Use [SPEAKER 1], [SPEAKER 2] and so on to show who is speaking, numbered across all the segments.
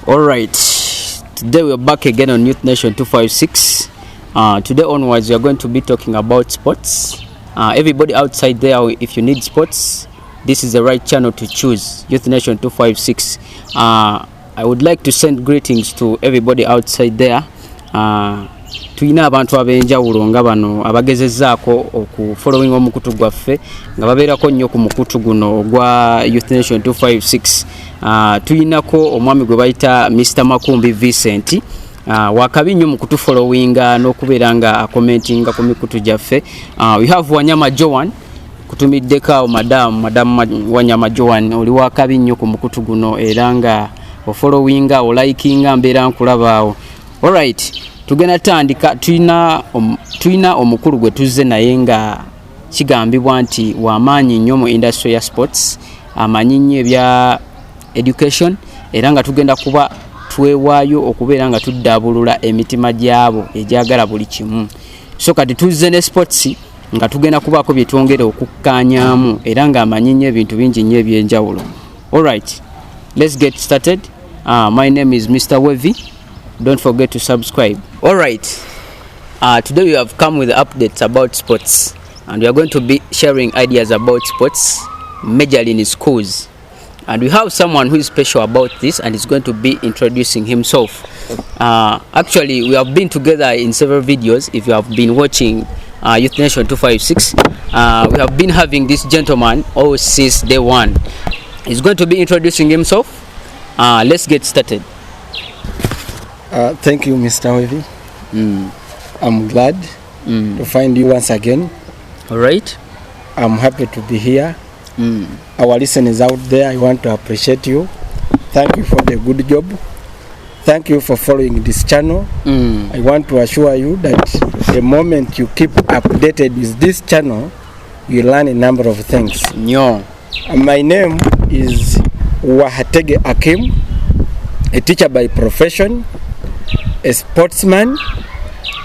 [SPEAKER 1] All right, today we're back again on Youth Nation 256. Today onwards, we are going to be talking about sports. Everybody outside there, if you need sports, this is the right channel to choose. Youth Nation 256. I would like to send greetings to everybody outside there. Tuyina abantu abenjawulo nga bano abagezezzaako okufollowing omukutu gwaffe nga babeerako nnyo ku mukutu guno ogwa Youth Nation 256. Tuyinako omwami gwe bayita Mr. Makumbi Vincent, wakabi nnyo mu kutufollowinga n'okubeera nga akomentinga ku mikutu gyaffe. We have Wanyama Joan, kutumiddeko madam Wanyama Joan, oli wakabi nnyo ku mukutu guno era nga ofollowinga olikinga mbeera nkulabaawo. Alright, tugenda tandika. Tuyina omukulu gwe tuzze naye nga kigambibwa nti wamaanyi nnyo mu industry ya sports, amanyi nnyo ebya education era nga tugenda kuba twewaayo okubeera nga tuddaabulula emitima gyabo egyagala buli kimu. So kati tuzze ne sports nga tugenda kubaako bye twongera okukkaanyaamu era nga amanyi nnyo ebintu bingi nnyo ebyenjawulo. Alright, let's get started. My name is Mr. Wevy. Don't forget to subscribe. Alright, today we have come with updates about sports, and we are going to be sharing ideas about sports, majorly in schools. And we have someone who is special about this and is going to be introducing himself. Actually, we have been together in several videos. If you have been watching Youth Nation 256, we have been having this gentleman since day one. He's going to be introducing himself. Let's get started.
[SPEAKER 2] Thank you, Mr. Wevy. I'm glad to find you once again.
[SPEAKER 1] All right.
[SPEAKER 2] I'm happy to be here. Our listeners out there, I want to appreciate you. Thank you for the good job. Thank you for following this channel. I want to assure you that the moment you keep updated with this channel, you learn a number of things.
[SPEAKER 1] Nyo.
[SPEAKER 2] My name is Wahatege Akim, a teacher by profession, a sportsman,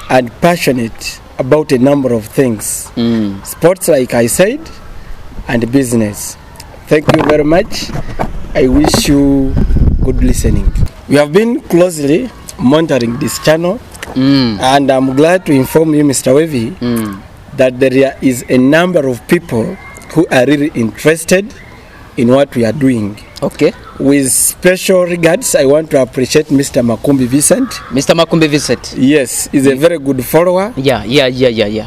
[SPEAKER 2] and passionate about a number of things. Sports, like I said, and business. Thank you very much. I wish you good listening. We have been closely monitoring this channel, and I'm glad to inform you, Mr. Wevy, that there is a number of people who are really interested in what we are doing.
[SPEAKER 1] Okay.
[SPEAKER 2] With special regards, I want to appreciate Mr. Makumbi Vincent.
[SPEAKER 1] Mr. Makumbi Vincent.
[SPEAKER 2] Yes, he's a very good follower.
[SPEAKER 1] Yeah.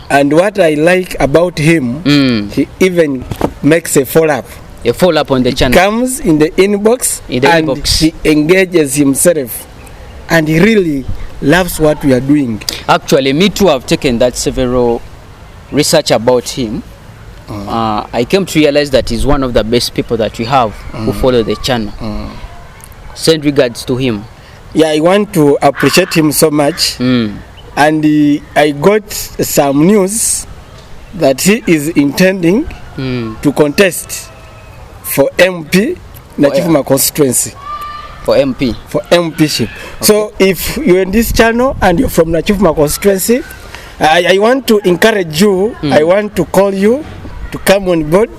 [SPEAKER 2] And what I like about him, he even makes a follow-up.
[SPEAKER 1] A follow-up on the channel.
[SPEAKER 2] Comes in the inbox, he engages himself. And he really loves what we are doing.
[SPEAKER 1] Actually, me too, I've taken that several research about him. I came to realize that he's one of the best people that we have who follow the channel. Send regards to him.
[SPEAKER 2] Yeah, I want to appreciate him so much. And I got some news that he is intending to contest for MP, Nachifuma constituency.
[SPEAKER 1] For MP?
[SPEAKER 2] For MPship. Okay. So if you're in this channel and you're from Nachifuma constituency, I want to encourage you, I want to call you to come on board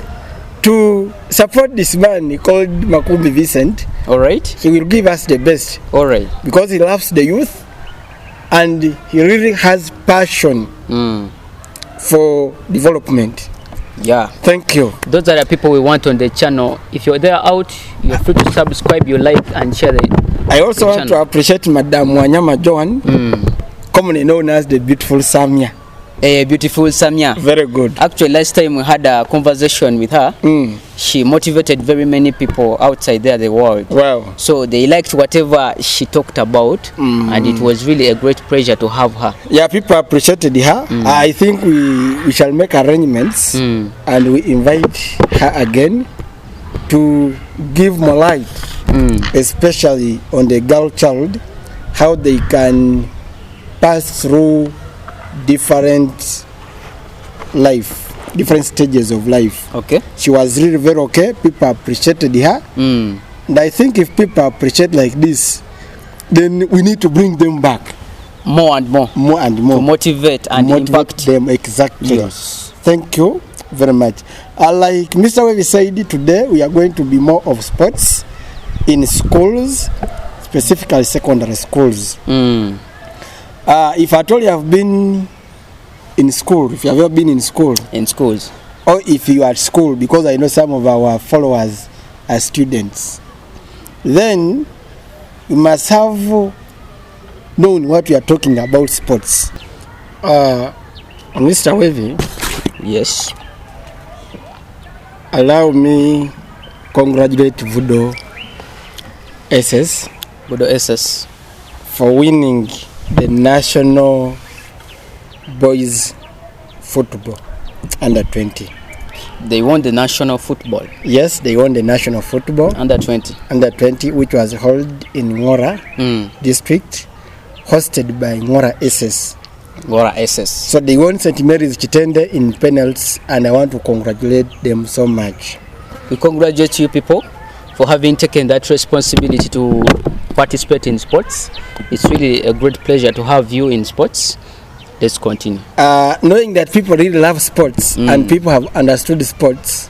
[SPEAKER 2] to support this man called Makumbi Vincent.
[SPEAKER 1] All right.
[SPEAKER 2] He will give us the best.
[SPEAKER 1] All right.
[SPEAKER 2] Because he loves the youth and he really has passion for development.
[SPEAKER 1] Yeah.
[SPEAKER 2] Thank you.
[SPEAKER 1] Those are the people we want on the channel. If you're there out, you're free to subscribe, you like and share the
[SPEAKER 2] I also want to appreciate Madam Wanyama Joan, commonly known as the beautiful Samia.
[SPEAKER 1] Beautiful Samia.
[SPEAKER 2] Very good.
[SPEAKER 1] Actually, last time we had a conversation with her. She motivated very many people outside there, the world.
[SPEAKER 2] Wow.
[SPEAKER 1] So they liked whatever she talked about, and it was really a great pleasure to have her.
[SPEAKER 2] Yeah, people appreciated her. I think we shall make arrangements and we invite her again to give more light, especially on the girl child, how they can pass through different stages of life.
[SPEAKER 1] Okay.
[SPEAKER 2] She was really very okay. People appreciated her. And I think if people appreciate like this, then we need to bring them back.
[SPEAKER 1] More and more.
[SPEAKER 2] More and more.
[SPEAKER 1] To motivate and impact
[SPEAKER 2] them. Exactly.
[SPEAKER 1] Yes.
[SPEAKER 2] Thank you very much. Like Mr. Wevy said, today we are going to be more of sports in schools specifically secondary schools. If at all you have been in school, if you have ever been in school, or if you are at school, because I know some of our followers are students, then you must have known what we are talking about sports. Mr. Wavy,
[SPEAKER 1] Yes.
[SPEAKER 2] allow me congratulate Vudo SS for winning the national boys football under 20.
[SPEAKER 1] They won the national football
[SPEAKER 2] Yes, they won the national football
[SPEAKER 1] under 20.
[SPEAKER 2] under 20, which was held in Ngora district, hosted by Ngora SS. So they won St. Mary's Chitende in penalties, and I want to congratulate them so much.
[SPEAKER 1] We congratulate you people for having taken that responsibility to participate in sports. It's really a great pleasure to have you in sports. Let's continue.
[SPEAKER 2] Knowing that people really love sports and people have understood sports,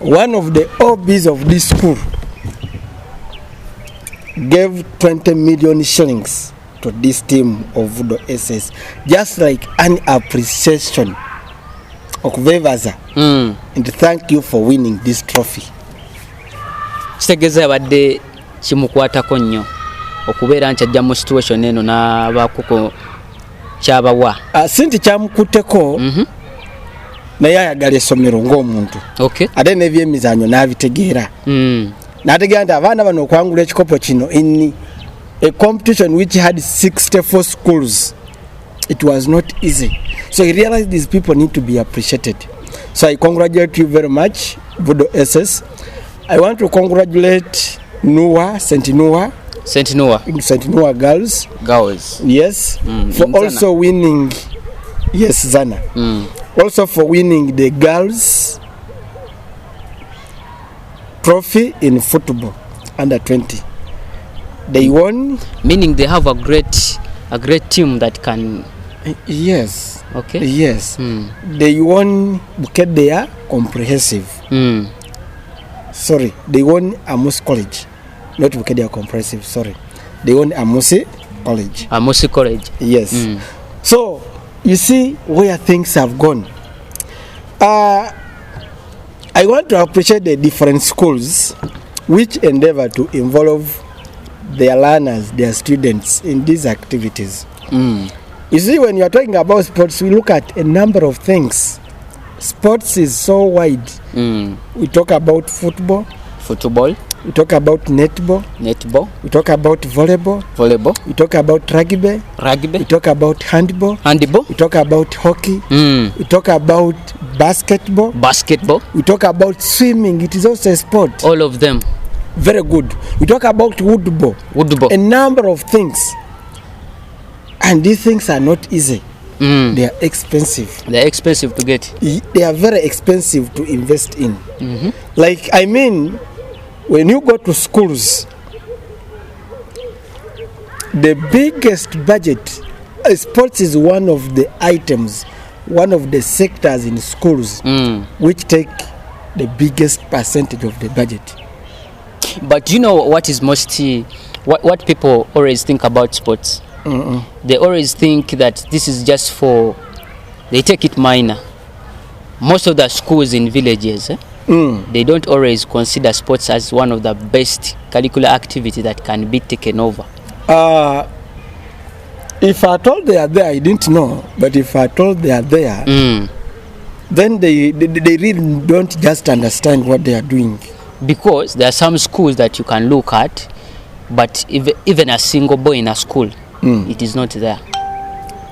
[SPEAKER 2] one of the OBs of this school gave 20 million shillings to this team of Vudo SS, just like an appreciation of Vevaza, and thank you for winning this trophy.
[SPEAKER 1] Kitegeeza yabadde kimukwatako nnyo okubeera nti ajja mu situation eno n'abakuko kyabawa.
[SPEAKER 2] Sinti kyamukutteko naye ayagala essomero ng'omuntu, ate n'ebyemizannyo n'abitegeera, n'ategeera nti abaana bano okwangula ekikopo kino in a competition which had 64 schools, it was not easy. So he realized these people need to be appreciated. So I congratulate you very much, Vudo SS. I want to congratulate St. Noah girls. Yes, for also winning. Yes, Zana. Also for winning the girls trophy in football under 20. They won.
[SPEAKER 1] Meaning they have a great team that can.
[SPEAKER 2] Yes.
[SPEAKER 1] Okay.
[SPEAKER 2] Yes. They won Bukedea Comprehensive. Sorry, they won Amos College, not Bukedea Comprehensive. Sorry, they won Amosi College. Yes. So you see where things have gone. I want to appreciate the different schools which endeavor to involve their learners, their students in these activities. You see, when you are talking about sports, we look at a number of things. Sports is so wide. We talk about football. We talk about netball. We talk about volleyball. We talk about rugby. We talk about handball. We talk about hockey. We talk about basketball. We talk about swimming. It is also a sport.
[SPEAKER 1] All of them.
[SPEAKER 2] Very good. We talk about woodball. A number of things. And these things are not easy. They are expensive.
[SPEAKER 1] They are expensive to get.
[SPEAKER 2] They are very expensive to invest in. Like, I mean, when you go to schools, the biggest budget, sports is one of the items, one of the sectors in schools which take the biggest percentage of the budget.
[SPEAKER 1] But you know what is what people always think about sports? They always think that this is just for, they take it minor. Most of the schools in villages, they don't always consider sports as one of the best curricular activity that can be taken over.
[SPEAKER 2] If I told they are there, I didn't know. But if I told they are there, then they really don't just understand what they are doing.
[SPEAKER 1] Because there are some schools that you can look at, but even a single boy in a school, it is not there.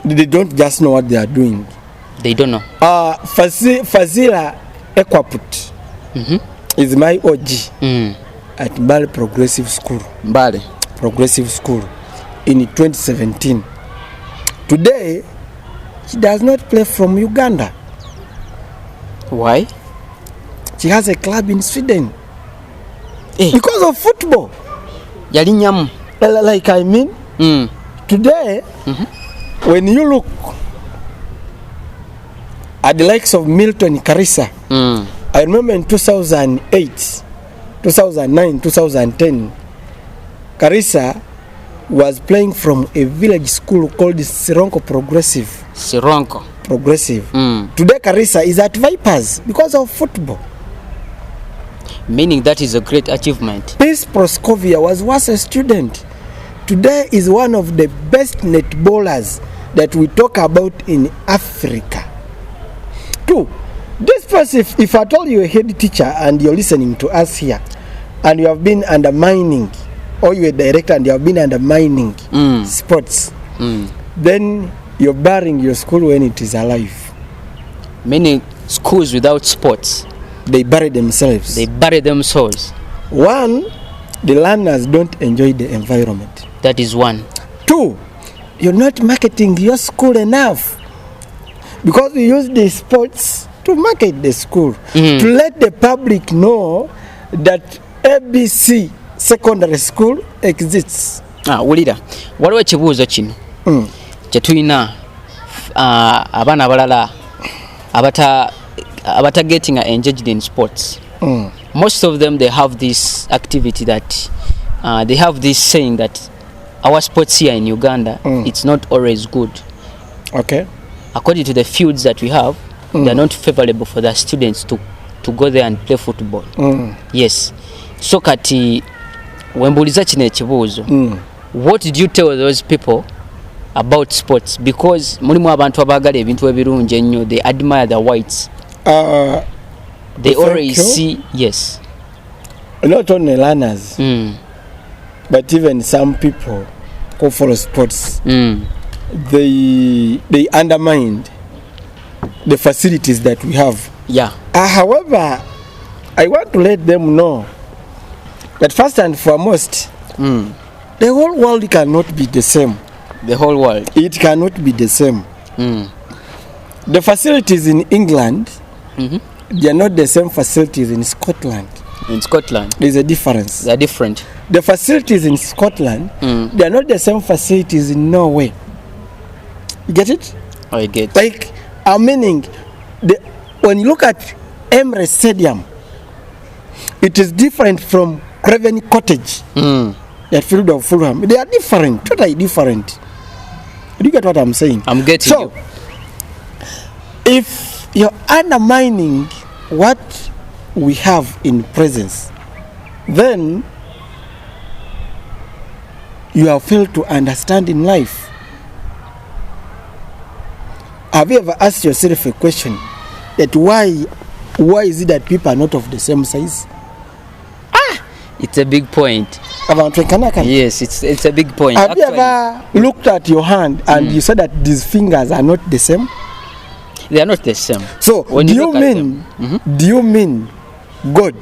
[SPEAKER 2] They don't just know what they are doing.
[SPEAKER 1] They don't know.
[SPEAKER 2] Fazira Ekwaputi is my OG at Bali Progressive School. In 2017. Today, she does not play from Uganda.
[SPEAKER 1] Why?
[SPEAKER 2] She has a club in Sweden. Because of football.
[SPEAKER 1] Yalinyam.
[SPEAKER 2] Like I mean, today, when you look at the likes of Milton Karisa, I remember in 2008, 2009, 2010, Karisa was playing from a village school called Sironko Progressive.
[SPEAKER 1] Sironko.
[SPEAKER 2] Progressive. Today Karisa is at Vipers because of football.
[SPEAKER 1] Meaning that is a great achievement.
[SPEAKER 2] Peace Proskovia was once a student. Today is one of the best netballers that we talk about in Africa. 2. This person, if I told you a head teacher and you're listening to us here, and you have been undermining, or you're a director and you have been undermining sports, then you're barring your school when it is alive.
[SPEAKER 1] Meaning schools without sports,
[SPEAKER 2] they bury themselves.
[SPEAKER 1] They bury themselves.
[SPEAKER 2] 1, the learners don't enjoy the environment.
[SPEAKER 1] That is 1.
[SPEAKER 2] 2, you're not marketing your school enough, because we use the sports to market the school, to let the public know that ABC secondary school exists.
[SPEAKER 1] Wulira waliwo ekibuuzo kino kyetulina abaana abalala abata getting engaged in sports. Most of them, they have this activity that they have this saying that our sports here in Uganda, it's not always good.
[SPEAKER 2] Okay.
[SPEAKER 1] According to the fields that we have, they are not favorable for the students to go there and play football. Yes. So kati wembuliza kino ekibuuzo, what did you tell those people about sports? Because mulimu abantu abagala ebintu ebirungi ennyo, they admire the whites. They always see, yes.
[SPEAKER 2] Not only learners, but even some people who follow sports, they undermined the facilities that we have.
[SPEAKER 1] Yeah.
[SPEAKER 2] However, I want to let them know that first and foremost, the whole world cannot be the same.
[SPEAKER 1] The whole world.
[SPEAKER 2] It cannot be the same. The facilities in England, they are not the same facilities in Scotland.
[SPEAKER 1] In Scotland,
[SPEAKER 2] there is a difference.
[SPEAKER 1] They are different.
[SPEAKER 2] The facilities in Scotland, they are not the same facilities in Norway. You get it?
[SPEAKER 1] I get.
[SPEAKER 2] Like, I'm meaning, when you look at Emirates Stadium, it is different from Craven Cottage, that field of Fulham. They are different, totally different. Do you get what I'm saying?
[SPEAKER 1] I'm getting you.
[SPEAKER 2] If you're undermining what we have in presence, then you have failed to understand in life. Have you ever asked yourself a question that why is it that people are not of the same size?
[SPEAKER 1] It's a big point. Yes, it's a big point.
[SPEAKER 2] Have you ever looked at your hand and you said that these fingers are not the same?
[SPEAKER 1] They are not the same.
[SPEAKER 2] So do you mean God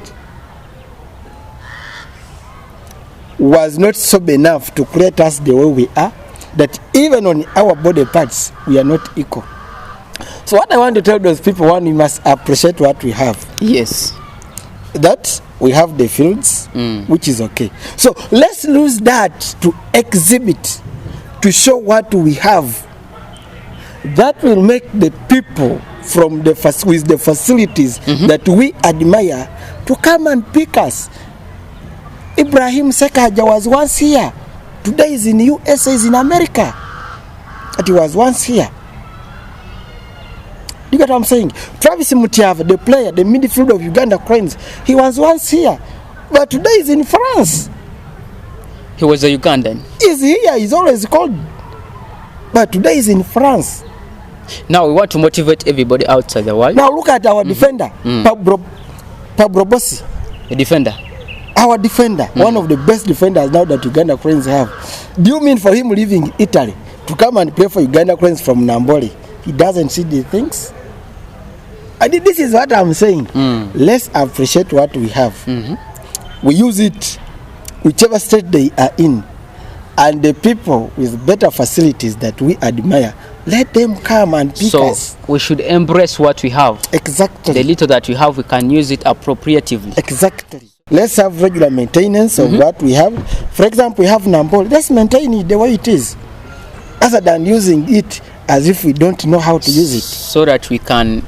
[SPEAKER 2] was not sober enough to create us the way we are, that even on our body parts we are not equal? So what I want to tell those people, one, we must appreciate what we have.
[SPEAKER 1] Yes.
[SPEAKER 2] That we have the fields, which is okay. So let's use that to exhibit, to show what we have. That will make the people from with the facilities that we admire to come and pick us. Ibrahim Sekaja was once here. Today is in USA, is in America. But he was once here. You get what I'm saying? Travis Mutiava, the player, the midfielder of Uganda Cranes, he was once here. But today is in France.
[SPEAKER 1] He was a Ugandan.
[SPEAKER 2] He's here, he's always called. But today is in France.
[SPEAKER 1] Now we want to motivate everybody outside the world.
[SPEAKER 2] Now look at our defender, Pablo Bossi.
[SPEAKER 1] A defender.
[SPEAKER 2] Our defender, one of the best defenders now that Uganda Cranes have. Do you mean for him leaving Italy to come and play for Uganda Cranes from Namboli? He doesn't see the things. And this is what I'm saying. Let's appreciate what we have. We use it whichever state they are in. And the people with better facilities that we admire, let them come and pick us.
[SPEAKER 1] So we should embrace what we have.
[SPEAKER 2] Exactly.
[SPEAKER 1] The little that we have, we can use it appropriately.
[SPEAKER 2] Exactly. Let's have regular maintenance of what we have. For example, we have Nambol. Let's maintain it the way it is, other than using it as if we don't know how to use it.
[SPEAKER 1] So that we can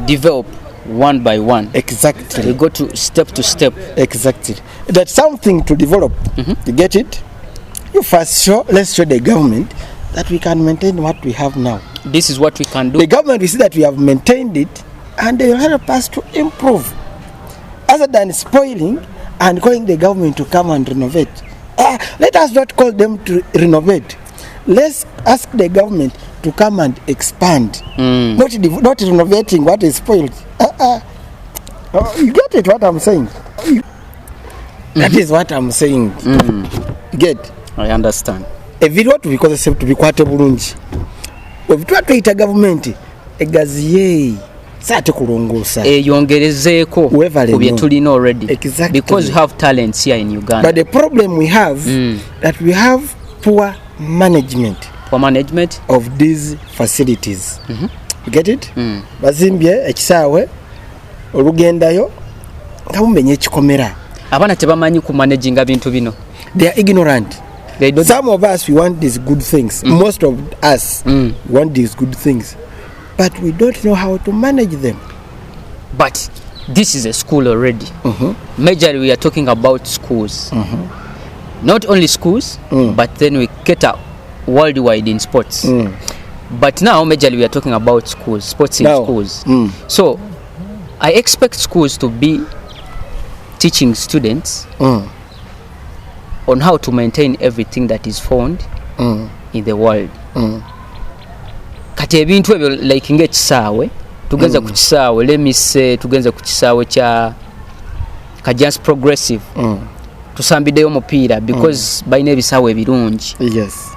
[SPEAKER 1] develop one by one.
[SPEAKER 2] Exactly.
[SPEAKER 1] We go to step.
[SPEAKER 2] Exactly. That's something to develop. You get it? You first let's show the government that we can maintain what we have now.
[SPEAKER 1] This is what we can do.
[SPEAKER 2] The government will see that we have maintained it, and they will help us to improve. Other than spoiling and calling the government to come and renovate. Let us not call them to renovate. Let's ask the government to come and expand. Not renovating what is spoiled. You get it what I'm saying? That is what I'm saying. Get?
[SPEAKER 1] I understand.
[SPEAKER 2] Ebiro tubikoze tubikwate bulungi. Obutwa tuyita government egaziye saate kulongosa.
[SPEAKER 1] Yongerezeeko ku bye tulina already.
[SPEAKER 2] Exactly.
[SPEAKER 1] Because we have talents here in Uganda.
[SPEAKER 2] But the problem we have that we have poor management.
[SPEAKER 1] Poor management
[SPEAKER 2] of these facilities. You get it? Bazimbye ekisaawe olugendayo nga mumenye ekikomera.
[SPEAKER 1] Abana tebamanyi ku managinga bintu bino.
[SPEAKER 2] They are ignorant. Some of us, we want these good things. Most of us want these good things. But we don't know how to manage them.
[SPEAKER 1] But this is a school already. Majorly we are talking about schools. Not only schools, but then we cater worldwide in sports. But now majorly we are talking about schools, sports in schools. So I expect schools to be teaching students on how to maintain everything that is found in the world. Kati ebintu ebyo like ng'ekisaawe tugenza ku kisaawe, let me say tugenza ku kisaawe kya Kajansi Progressive tusambiddeyo omupiira because balina ebisaawe ebirungi.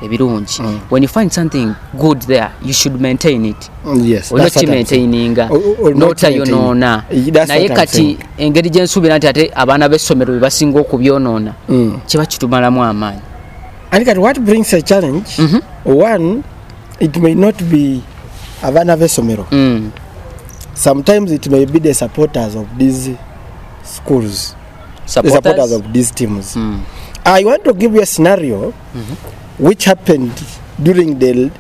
[SPEAKER 1] Ebirungi. When you find something good there, you should maintain it. Not maintaininga notayonoona. Naye kati engeri gye nsuubira nti ate abaana b'essomero bye basinga okubyonoona kiba kitumalamu amaanyi.
[SPEAKER 2] And what brings a challenge, one, it may not be abaana b'essomero. Sometimes it may be the supporters of these schools. The supporters of these teams. I want to give you a scenario which happened during the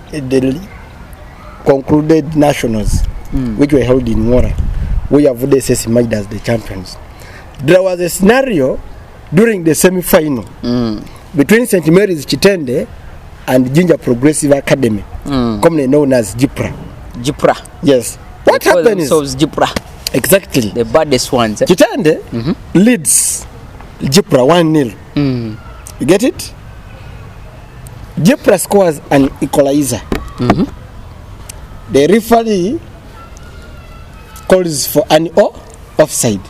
[SPEAKER 2] concluded nationals which were held in Mora, where VDSS emerged as the champions. There was a scenario during the semi-final between St. Mary's Chitende and Ginger Progressive Academy, commonly known as Jipra. Yes. What happened is
[SPEAKER 1] Jipra.
[SPEAKER 2] Exactly.
[SPEAKER 1] The baddest ones.
[SPEAKER 2] Chitende leads Jipra 1-0. You get it? Jipra scores an equalizer. The referee calls for an offside.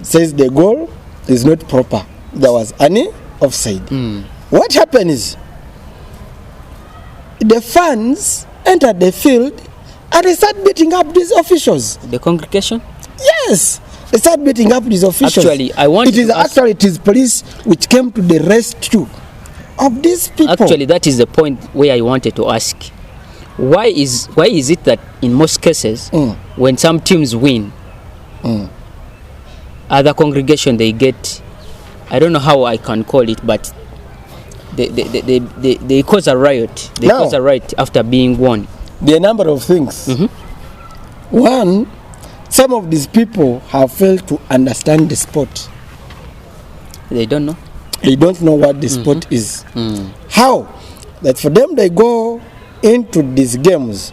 [SPEAKER 2] Says the goal is not proper. There was an offside. What happened is the fans entered the field and they start beating up these officials.
[SPEAKER 1] The congregation?
[SPEAKER 2] Yes. They start beating up these officials.
[SPEAKER 1] Actually,
[SPEAKER 2] it is police which came to the rescue of these people.
[SPEAKER 1] Actually, that is the point where I wanted to ask. Why is it that in most cases, when some teams win, other congregation they get, I don't know how I can call it, but they cause a riot. They cause a riot after being won.
[SPEAKER 2] There are a number of things. One, some of these people have failed to understand the sport.
[SPEAKER 1] They don't know.
[SPEAKER 2] They don't know what the sport is. How? That for them they go into these games,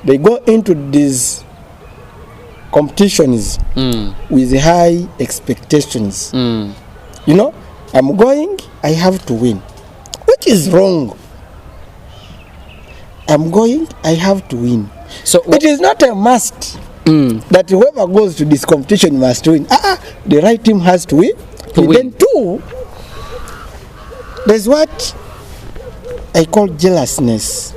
[SPEAKER 2] they go into these competitions with high expectations. You know, I'm going, I have to win, which is wrong. I'm going, I have to win. So it is not a must that whoever goes to this competition must win. The right team has to win. Then two, there's what I call jealousness.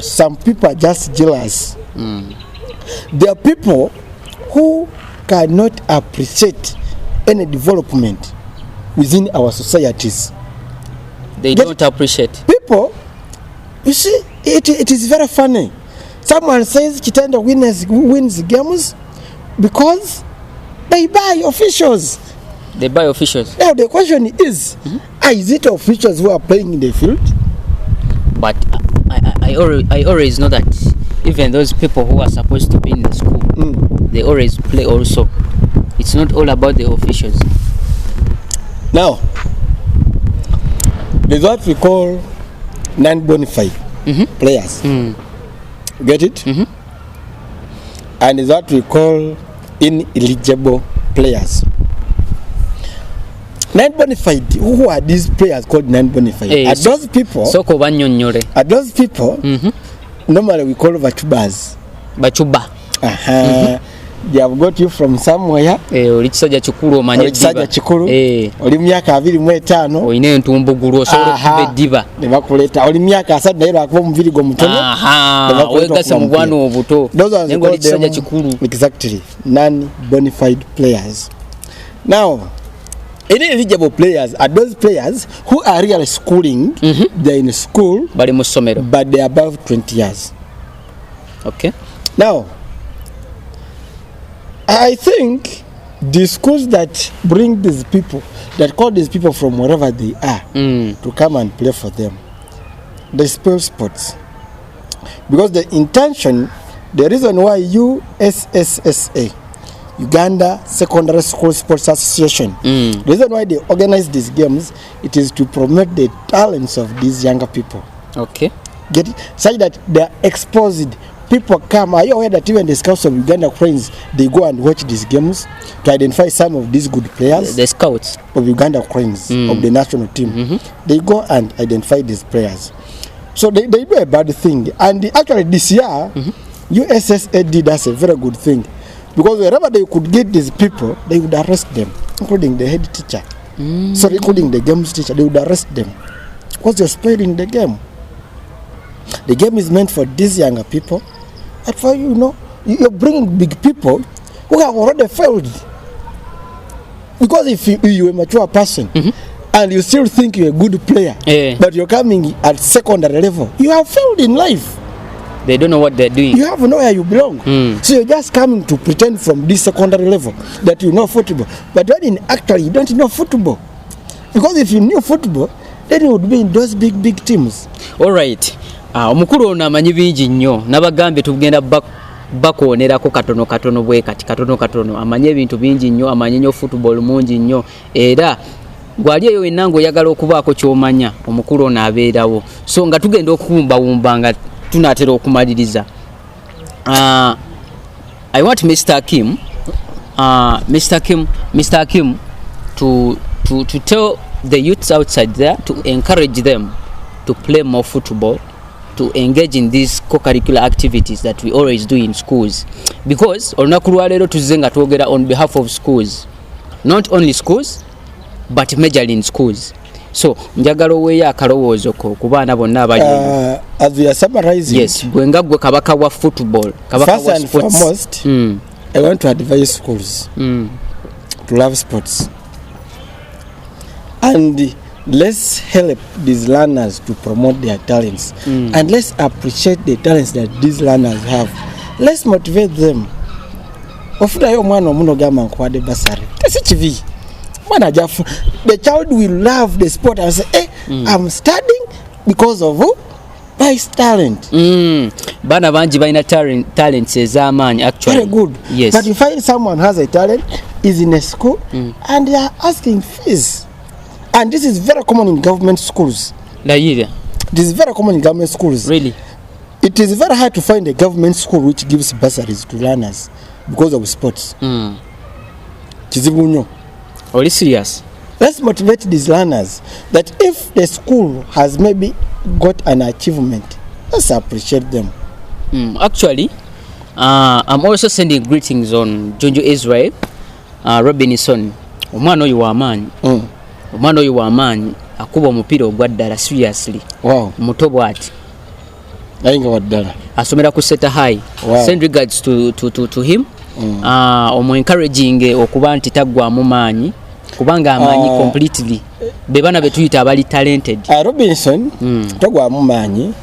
[SPEAKER 2] Some people are just jealous. There are people who cannot appreciate any development within our societies.
[SPEAKER 1] They don't appreciate.
[SPEAKER 2] People, you see, it is very funny. Someone says Chitenda wins games because they buy officials.
[SPEAKER 1] They buy officials.
[SPEAKER 2] Now the question is it officials who are playing in the field?
[SPEAKER 1] But I always know that even those people who are supposed to be in the school, they always play also. It's not all about the officials.
[SPEAKER 2] Now, there's what we call non-bonafide players. Get it? And there's what we call ineligible players. Non-bonafide, who are these players called non-bonafide? Are those people? Are those people? Normally we call Bachubas.
[SPEAKER 1] Bachuba.
[SPEAKER 2] They have got you from somewhere.
[SPEAKER 1] Oli kisajja kikulu omanye
[SPEAKER 2] Oli kisajja kikulu. Oli myaka 25.
[SPEAKER 1] Oyina entumbugulu osobola okuba eddiba.
[SPEAKER 2] Ne bakuleeta. Oli myaka 3 naye lwakuba omubiri gwo mutono.
[SPEAKER 1] Wegase mu bwana obuto.
[SPEAKER 2] Naye oli kisajja kikulu. Exactly. Non-bonafide players. Now, ineligible players are those players who are really schooling. They're in school.
[SPEAKER 1] Bali mu ssomero.
[SPEAKER 2] But they're above 20 years.
[SPEAKER 1] Okay.
[SPEAKER 2] Now, I think the schools that bring these people, that call these people from wherever they are to come and play for them, they spoil sports. Because the intention, the reason why USSSA, Uganda Secondary School Sports Association, the reason why they organize these games, it is to promote the talents of these younger people.
[SPEAKER 1] Okay.
[SPEAKER 2] Get it? Such that they are exposed. People come. Are you aware that even the scouts of Uganda Cranes, they go and watch these games to identify some of these good players?
[SPEAKER 1] The scouts
[SPEAKER 2] of Uganda Cranes, of the national team. They go and identify these players. So they do a bad thing. And actually this year, USSA did us a very good thing. Because wherever they could get these people, they would arrest them, including the head teacher. So including the games teacher, they would arrest them. Because you're spoiling the game. The game is meant for these younger people. And for you're bringing big people who have already failed. Because if you're a mature person and you still think you're a good player, but you're coming at secondary level, you have failed in life.
[SPEAKER 1] They don't know what they're doing.
[SPEAKER 2] You have no where you belong. So you're just coming to pretend from this secondary level that you know football. But when actually you don't know football. Because if you knew football, then you would be in those big teams.
[SPEAKER 1] All right. Omukulu ono amanyi bingi nnyo n'abagambye tugenda bakwonerako katono bwe katono amanyi ebintu bingi nnyo, amanyi nnyo football mungi nnyo, era gwali eyo wenna ng'oyagala okubaako ky'omanya omukulu ono abeerawo. So nga tugenda okuwumbawumba nga tunaatera okumaliriza. I want Mr. Hakim to tell the youths outside there to encourage them to play more football, to engage in these co-curricular activities that we always do in schools. Because olunaku lwa leero tuzze nga twogera on behalf of schools, not only schools but majorly in schools. So njagala oweeyo akalowoozo ko ku baana bonna abali
[SPEAKER 2] as we are summarizing,
[SPEAKER 1] yes, gwenga gwe kabaka wa football, kabaka
[SPEAKER 2] first
[SPEAKER 1] wa
[SPEAKER 2] and
[SPEAKER 1] sports.
[SPEAKER 2] foremost, I want to advise schools to love sports, and let's help these learners to promote their talents, and let's appreciate the talents that these learners have. Let's motivate them. Ofuna omwana omuno gamba nkwade basari tesi kivi mwana jafu, the child will love the sport and say I'm studying because of my talent.
[SPEAKER 1] Bana banji baina talents ez'amaanyi actually.
[SPEAKER 2] Very good.
[SPEAKER 1] Yes.
[SPEAKER 2] But you find someone has a talent, is in a school, and they are asking fees. And this is very common in government schools.
[SPEAKER 1] This
[SPEAKER 2] is very common in government schools.
[SPEAKER 1] Really?
[SPEAKER 2] It is very hard to find a government school which gives bursaries to learners because of sports. Kizibu.
[SPEAKER 1] Are you serious?
[SPEAKER 2] Let's motivate these learners that if the school has maybe got an achievement, let's appreciate them.
[SPEAKER 1] Actually, I'm also sending greetings on Jonjo Israel, Robinson. Omwana oyo wa maanyi akuba omupiira ogwa ddala seriously.
[SPEAKER 2] Wow.
[SPEAKER 1] Muto bw'ati.
[SPEAKER 2] Ayinga wa ddala.
[SPEAKER 1] Asomera ku Seta High.
[SPEAKER 2] Wow.
[SPEAKER 1] Send regards to him. Omu encouraging okuba nti taggwamu maanyi kubanga amaanyi completely. Be bana betuyita abali talented.
[SPEAKER 2] Robinson, tagwamu maanyi.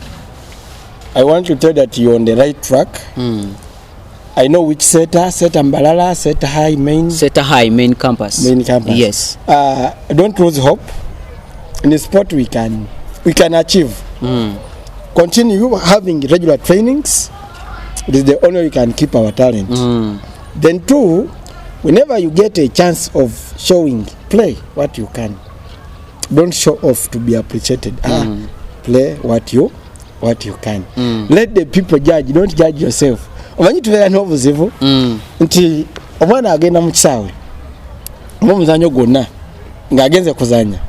[SPEAKER 2] I want to tell that you're on the right track. I know which Seta Mbalala, Seta High main campus. Yes. Don't lose hope. In the sport we can achieve. Continue having regular trainings. It is the only way we can keep our talent. Then two, whenever you get a chance of showing, play what you can. Don't show off to be appreciated. Play what you can. Let the people judge. Don't judge yourself. Omanyi tubeera n'obuzibu nti omwana agenda mu kisaawe omuzanyo gwonna ng'agenze kuzanya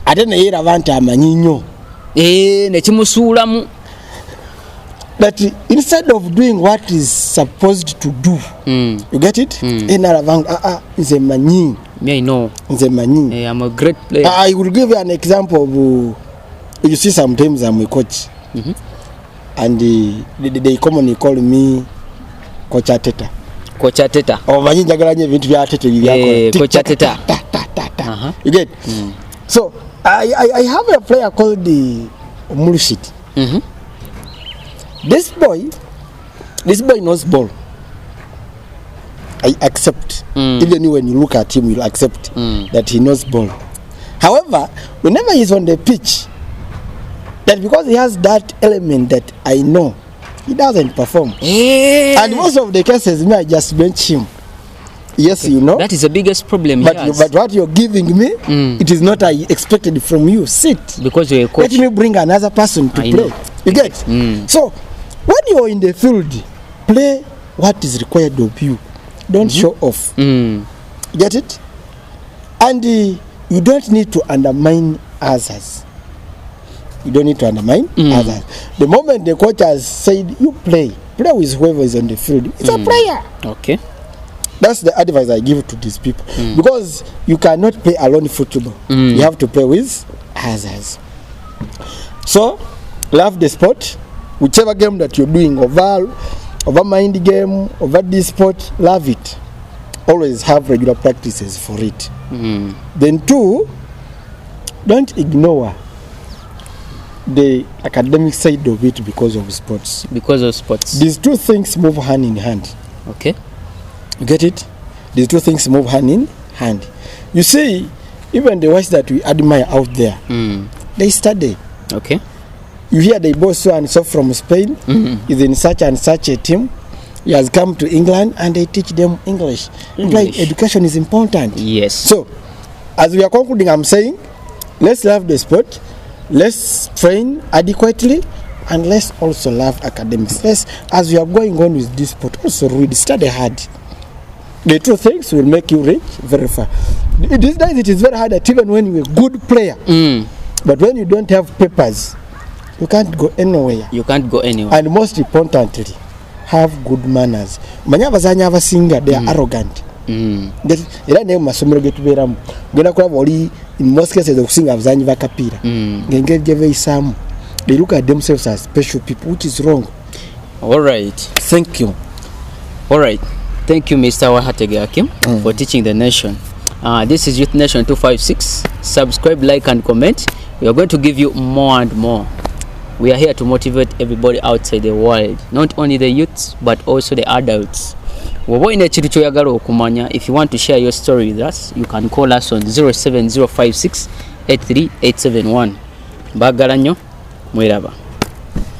[SPEAKER 2] ate ne yeeraba nti amanyi nnyo
[SPEAKER 1] nekimusuulamu.
[SPEAKER 2] That instead of doing what is supposed to do, you get it? Nze manyi.
[SPEAKER 1] Me, I know.
[SPEAKER 2] Nze manyi.
[SPEAKER 1] I'm a great player.
[SPEAKER 2] I will give you an example of, you see sometimes I'm a coach. And they commonly call me Coach Ateta.
[SPEAKER 1] Coach Ateta.
[SPEAKER 2] Manyi njagala nnyo ebintu bya Ateta byako.
[SPEAKER 1] Coach Ateta.
[SPEAKER 2] You get? So, I have a player called the Mulushit. This boy knows ball. I accept. Even when you look at him, you'll accept that he knows ball. However, whenever he's on the pitch, that because he has that element that I know, he doesn't perform. And most of the cases, I just bench him. Yes, you know.
[SPEAKER 1] That is the biggest problem.
[SPEAKER 2] But what you're giving me, it is not I expected from you. Sit.
[SPEAKER 1] Because you're a coach.
[SPEAKER 2] Let me bring another person to play.
[SPEAKER 1] Know.
[SPEAKER 2] You get? So, when you're in the field, play what is required of you. Don't show off. Get it? And you don't need to undermine others. You don't need to undermine others. The moment the coach has said, you play with whoever is on the field. It's a player.
[SPEAKER 1] Okay.
[SPEAKER 2] That's the advice I give to these people. Because you cannot play alone football. You have to play with others. So, love the sport. Whichever game that you're doing, over mind game, over this sport, love it. Always have regular practices for it. Then two, don't ignore the academic side of it because of sports.
[SPEAKER 1] Because of sports.
[SPEAKER 2] These two things move hand in hand.
[SPEAKER 1] Okay.
[SPEAKER 2] You get it? These two things move hand in hand. You see, even the ones that we admire out there, they study.
[SPEAKER 1] Okay.
[SPEAKER 2] You hear the boss so and so from Spain is in such and such a team. He has come to England and they teach them English. Like education is important.
[SPEAKER 1] Yes.
[SPEAKER 2] So, as we are concluding, I'm saying, let's love the sport, let's train adequately, and let's also love academics. Let's, as we are going on with this sport, also read, study hard. The two things will make you reach very far. These days it is very hard that even when you're a good player, but when you don't have papers, you can't go anywhere.
[SPEAKER 1] You can't go anywhere.
[SPEAKER 2] And most importantly, have good manners. Manya abazanyi abasinga, they are arrogant. Era naye mu masomero ge tubeeramu genda kulaba oli in most cases okusinga abazanyi bakapiira ng'engeri gye beeyisaamu, they look at themselves as special people, which is wrong.
[SPEAKER 1] All right.
[SPEAKER 2] Thank you.
[SPEAKER 1] All right. Thank you, Mr. Wahatege Akim, for teaching the nation. This is Youth Nation 256. Subscribe, like, and comment. We are going to give you more and more. We are here to motivate everybody outside the world, not only the youths, but also the adults. If you want to share your story with us, you can call us on 07056 83 871. Bagalanyo, Mwiraba.